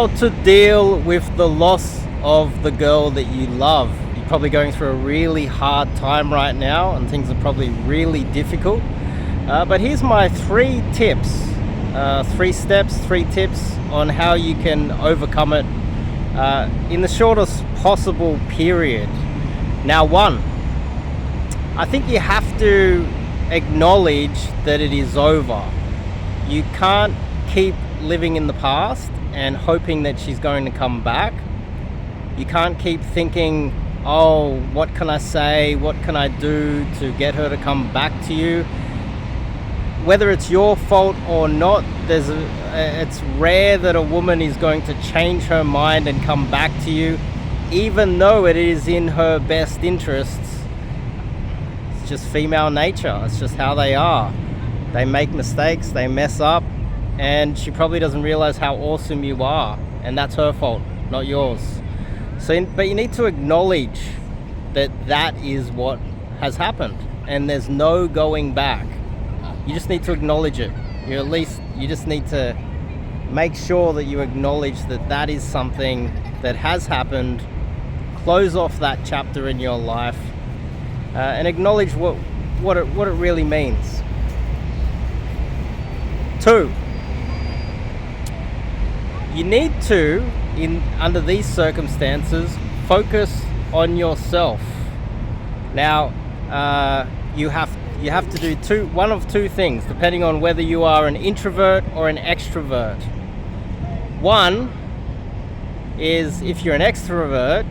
how to deal with the loss of the girl that you love. You're probably going through a really hard time right now and things are probably really difficult. But here's my 3 tips, 3 steps, 3 tips on how you can overcome it in the shortest possible period. Now, 1, I think you have to acknowledge that it is over. You can't keep living in the past and hoping that she's going to come back. You can't keep thinking, oh, what can I say? What can I do to get her to come back to you? Whether it's your fault or not, it's rare that a woman is going to change her mind and come back to you, even though it is in her best interests. It's just female nature. It's just how they are. They make mistakes, they mess up, and she probably doesn't realize how awesome you are, and that's her fault, not yours. But you need to acknowledge that that is what has happened, and there's no going back. You just need to acknowledge it. You just need to make sure that you acknowledge that that is something that has happened. Close off that chapter in your life, and acknowledge what it really means. 2, you need to, under these circumstances, focus on yourself. Now, you have to do one of two things, depending on whether you are an introvert or an extrovert. 1 is, if you're an extrovert,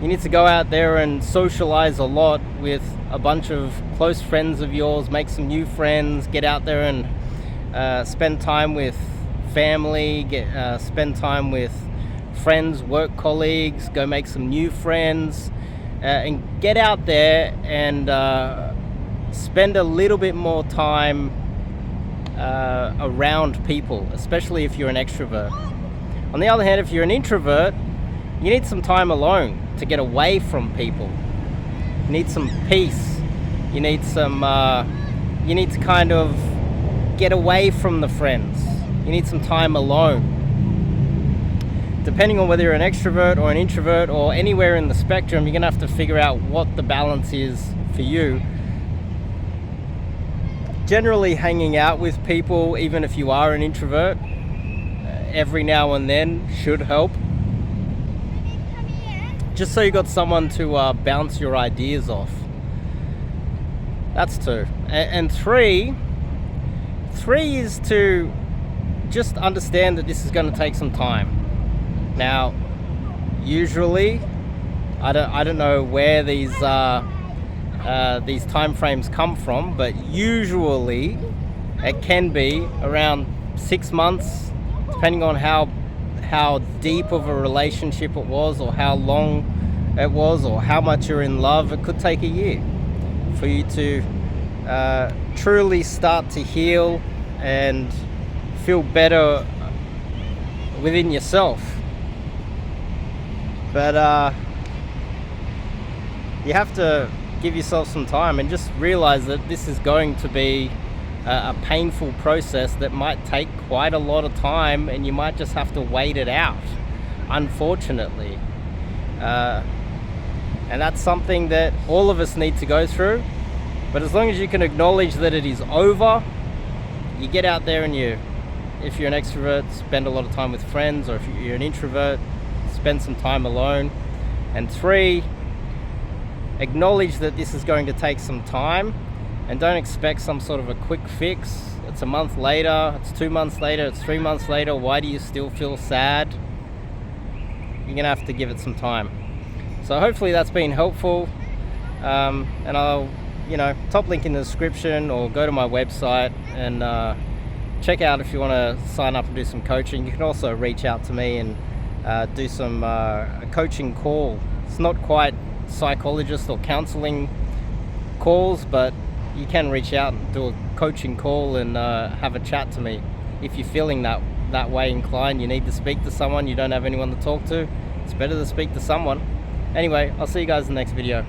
you need to go out there and socialize a lot with a bunch of close friends of yours, make some new friends, get out there and spend time with family, spend time with friends, work colleagues, go make some new friends, and get out there and spend a little bit more time around people, especially if you're an extrovert. On the other hand, if you're an introvert, you need some time alone to get away from people. You need some peace. You need to kind of get away from the friends. You need some time alone. Depending on whether you're an extrovert or an introvert or anywhere in the spectrum, you're gonna have to figure out what the balance is for you. Generally, hanging out with people, even if you are an introvert, every now and then should help. Just so you got someone to bounce your ideas off. That's 2. And 3 is to just understand that this is going to take some time. Now, usually, I don't know where these time frames come from, but usually it can be around 6 months, depending on how deep of a relationship it was, or how long it was, or how much you're in love. It could take a year for you to truly start to heal and feel better within yourself. But you have to give yourself some time and just realize that this is going to be a painful process that might take quite a lot of time, and you might just have to wait it out, unfortunately. And that's something that all of us need to go through. But as long as you can acknowledge that it is over, you get out there and if you're an extrovert, spend a lot of time with friends, or if you're an introvert, spend some time alone. And 3, acknowledge that this is going to take some time, and don't expect some sort of a quick fix. It's a month later, it's 2 months later, it's 3 months later. Why do you still feel sad? You're gonna have to give it some time. So hopefully that's been helpful. And I'll, top link in the description, or go to my website and check out if you want to sign up and do some coaching. You can also reach out to me and do some coaching call. It's not quite psychologist or counseling calls, but you can reach out and do a coaching call and have a chat to me. If you're feeling that way inclined, you need to speak to someone, you don't have anyone to talk to, it's better to speak to someone. Anyway, I'll see you guys in the next video.